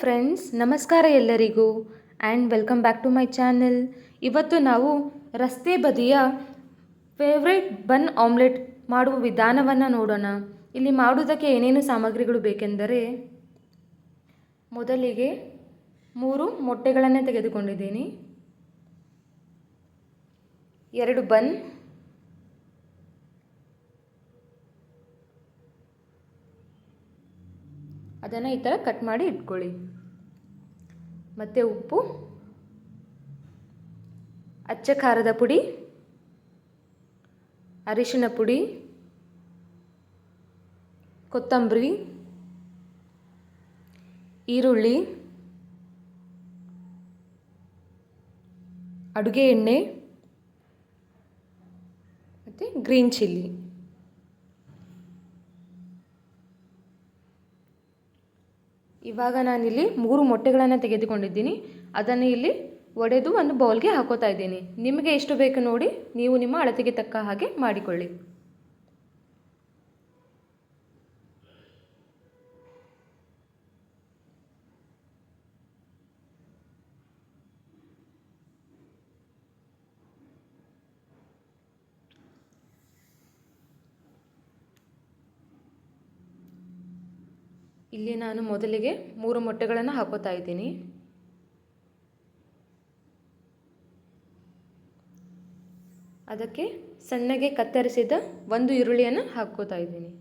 Friends, ನಮಸ್ಕಾರ ಎಲ್ಲರಿಗೂ and welcome back to my channel. ಇವತ್ತು ನಾವು ರಸ್ತೆ ಬದಿಯ ಫೇವ್ರೇಟ್ ಬನ್ ಆಮ್ಲೆಟ್ ಮಾಡುವ ವಿಧಾನವನ್ನು ನೋಡೋಣ. ಇಲ್ಲಿ ಮಾಡುವುದಕ್ಕೆ ಏನೇನು ಸಾಮಗ್ರಿಗಳು ಬೇಕೆಂದರೆ, ಮೊದಲಿಗೆ 3 ಮೊಟ್ಟೆಗಳನ್ನು ತೆಗೆದುಕೊಂಡಿದ್ದೀನಿ, 2 ಬನ್, ಅದನ್ನು ಈ ಥರ ಕಟ್ ಮಾಡಿ ಇಟ್ಕೊಳ್ಳಿ, ಮತ್ತು ಉಪ್ಪು, ಅಚ್ಚ ಖಾರದ ಪುಡಿ, ಅರಿಶಿನ ಪುಡಿ, ಕೊತ್ತಂಬರಿ, ಈರುಳ್ಳಿ, ಅಡುಗೆ ಎಣ್ಣೆ ಮತ್ತು ಗ್ರೀನ್ ಚಿಲ್ಲಿ. ಇವಾಗ ನಾನಿಲ್ಲಿ 3 ಮೊಟ್ಟೆಗಳನ್ನು ತೆಗೆದುಕೊಂಡಿದ್ದೀನಿ. ಅದನ್ನು ಇಲ್ಲಿ ಒಡೆದು ಒಂದು ಬೌಲ್ಗೆ ಹಾಕೋತಾ ಇದ್ದೀನಿ. ನಿಮಗೆ ಎಷ್ಟು ಬೇಕು ನೋಡಿ, ನೀವು ನಿಮ್ಮ ಅಳತೆಗೆ ತಕ್ಕ ಹಾಗೆ ಮಾಡಿಕೊಳ್ಳಿ. ಇಲ್ಲಿ ನಾನು ಮೊದಲಿಗೆ 3 ಮೊಟ್ಟೆಗಳನ್ನು ಹಾಕೋತಾ ಇದ್ದೀನಿ. ಅದಕ್ಕೆ ಸಣ್ಣಗೆ ಕತ್ತರಿಸಿದ 1 ಈರುಳ್ಳಿಯನ್ನು ಹಾಕೋತಾ ಇದ್ದೀನಿ.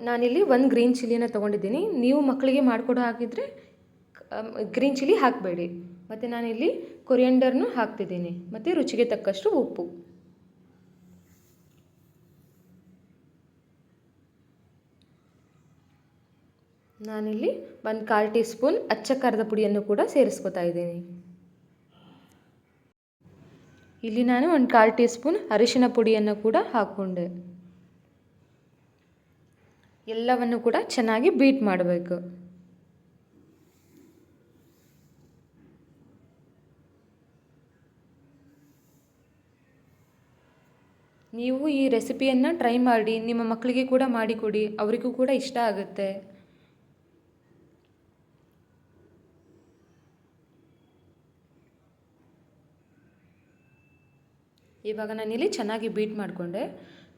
ನಾನಿಲ್ಲಿ 1 ಗ್ರೀನ್ ಚಿಲ್ಲಿಯನ್ನು ತೊಗೊಂಡಿದ್ದೀನಿ. ನೀವು ಮಕ್ಕಳಿಗೆ ಮಾಡಿಕೊಡೋ ಹಾಕಿದರೆ ಗ್ರೀನ್ ಚಿಲ್ಲಿ ಹಾಕಬೇಡಿ. ಮತ್ತು ನಾನಿಲ್ಲಿ ಕೊರಿಯಂಡರ್ನು ಹಾಕ್ತಿದ್ದೀನಿ, ಮತ್ತು ರುಚಿಗೆ ತಕ್ಕಷ್ಟು ಉಪ್ಪು. ನಾನಿಲ್ಲಿ 1/4 ಟೀ ಸ್ಪೂನ್ ಅಚ್ಚ ಖಾರದ ಪುಡಿಯನ್ನು ಕೂಡ ಸೇರಿಸ್ಕೊತಾ ಇದ್ದೀನಿ. ಇಲ್ಲಿ ನಾನು 1/4 ಟೀ ಸ್ಪೂನ್ ಅರಿಶಿನ ಪುಡಿಯನ್ನು ಕೂಡ ಹಾಕ್ಕೊಂಡೆ. ಎಲ್ಲವನ್ನು ಕೂಡ ಚೆನ್ನಾಗಿ ಬೀಟ್ ಮಾಡಬೇಕು. ನೀವು ಈ ರೆಸಿಪಿಯನ್ನು ಟ್ರೈ ಮಾಡಿ, ನಿಮ್ಮ ಮಕ್ಕಳಿಗೆ ಕೂಡ ಮಾಡಿಕೊಡಿ, ಅವರಿಗೂ ಕೂಡ ಇಷ್ಟ ಆಗುತ್ತೆ. ಇವಾಗ ನಾನಿಲ್ಲಿ ಚೆನ್ನಾಗಿ ಬೀಟ್ ಮಾಡಿಕೊಂಡೆ.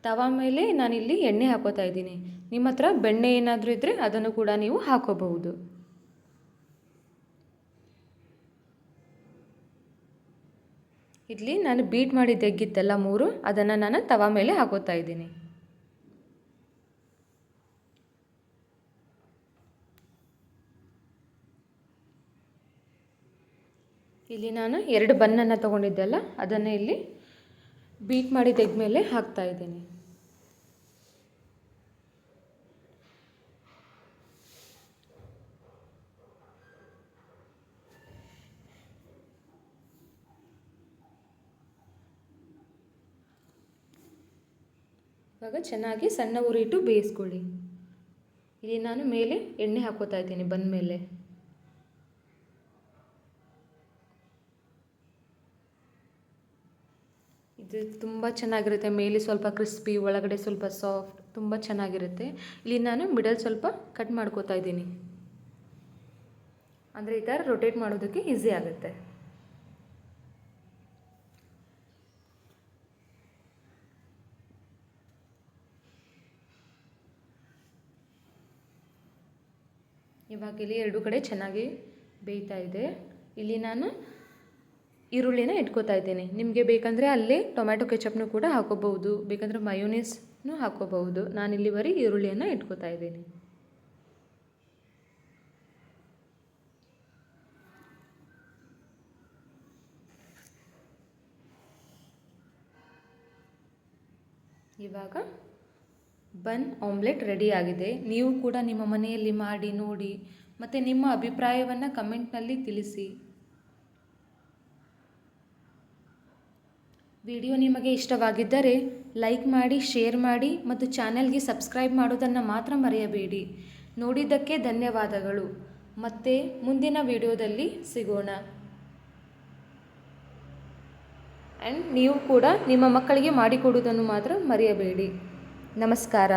ತವಾ ಮೇಲೆ ನಾನಿಲ್ಲಿ ಎಣ್ಣೆ ಹಾಕೋತಾ ಇದ್ದೀನಿ. ನಿಮ್ಮ ಹತ್ರ ಬೆಣ್ಣೆ ಏನಾದರೂ ಇದ್ದರೆ ಅದನ್ನು ಕೂಡ ನೀವು ಹಾಕೋಬಹುದು. ಇಲ್ಲಿ ನಾನು ಬೀಟ್ ಮಾಡಿದ್ದು ಎಗ್ಗಿತ್ತಲ್ಲ 3, ಅದನ್ನು ನಾನು ತವಾ ಮೇಲೆ ಹಾಕೋತಾ ಇದ್ದೀನಿ. ಇಲ್ಲಿ ನಾನು 2 ಬನ್ನನ್ನು ತೊಗೊಂಡಿದ್ದೆಲ್ಲ ಅದನ್ನು ಇಲ್ಲಿ ಬೀಟ್ ಮಾಡಿ ತೆಗೆದ್ಮೇಲೆ ಹಾಕ್ತಾ ಇದ್ದೀನಿ. ಇವಾಗ ಚೆನ್ನಾಗಿ ಸಣ್ಣ ಉರಿಯಿಟ್ಟು ಬೇಯಿಸ್ಕೊಳ್ಳಿ. ಇಲ್ಲಿ ನಾನು ಮೇಲೆ ಎಣ್ಣೆ ಹಾಕೋತಾ ಇದ್ದೀನಿ ಬಂದ ಮೇಲೆ. ಇದು ತುಂಬ ಚೆನ್ನಾಗಿರುತ್ತೆ. ಮೇಲೆ ಸ್ವಲ್ಪ ಕ್ರಿಸ್ಪಿ, ಒಳಗಡೆ ಸ್ವಲ್ಪ ಸಾಫ್ಟ್, ತುಂಬ ಚೆನ್ನಾಗಿರುತ್ತೆ. ಇಲ್ಲಿ ನಾನು ಮಿಡಲ್ ಸ್ವಲ್ಪ ಕಟ್ ಮಾಡ್ಕೋತಾ ಇದ್ದೀನಿ, ಅಂದರೆ ಈ ಥರ ರೊಟೇಟ್ ಮಾಡೋದಕ್ಕೆ ಈಸಿ ಆಗುತ್ತೆ. ಇವಾಗ ಇಲ್ಲಿ 2 ಕಡೆ ಚೆನ್ನಾಗಿ ಬೇಯ್ತಾ ಇದೆ. ಇಲ್ಲಿ ನಾನು ಈರುಳ್ಳಿನ ಇಟ್ಕೋತಾ ಇದ್ದೀನಿ. ನಿಮಗೆ ಬೇಕಂದರೆ ಅಲ್ಲಿ ಟೊಮ್ಯಾಟೊ ಕೆಚಪ್ನು ಕೂಡ ಹಾಕೋಬಹುದು, ಬೇಕಂದರೆ ಮಯೋನೀಸ್ನು ಹಾಕೋಬಹುದು. ನಾನಿಲ್ಲಿ ಬರೀ ಈರುಳ್ಳಿಯನ್ನು ಇಟ್ಕೋತಾ ಇದ್ದೀನಿ. ಇವಾಗ ಬನ್ ಆಮ್ಲೆಟ್ ರೆಡಿ ಆಗಿದೆ. ನೀವು ಕೂಡ ನಿಮ್ಮ ಮನೆಯಲ್ಲಿ ಮಾಡಿ ನೋಡಿ, ಮತ್ತು ನಿಮ್ಮ ಅಭಿಪ್ರಾಯವನ್ನು ಕಮೆಂಟ್ನಲ್ಲಿ ತಿಳಿಸಿ. ವಿಡಿಯೋ ನಿಮಗೆ ಇಷ್ಟವಾಗಿದ್ದರೆ ಲೈಕ್ ಮಾಡಿ, ಶೇರ್ ಮಾಡಿ ಮತ್ತು ಚಾನೆಲ್ಗೆ ಸಬ್ಸ್ಕ್ರೈಬ್ ಮಾಡೋದನ್ನು ಮಾತ್ರ ಮರೆಯಬೇಡಿ. ನೋಡಿದ್ದಕ್ಕೆ ಧನ್ಯವಾದಗಳು. ಮತ್ತೆ ಮುಂದಿನ ವಿಡಿಯೋದಲ್ಲಿ ಸಿಗೋಣ. ಆ್ಯಂಡ್ ನೀವು ಕೂಡ ನಿಮ್ಮ ಮಕ್ಕಳಿಗೆ ಮಾಡಿಕೊಡುವುದನ್ನು ಮಾತ್ರ ಮರೆಯಬೇಡಿ. ನಮಸ್ಕಾರ.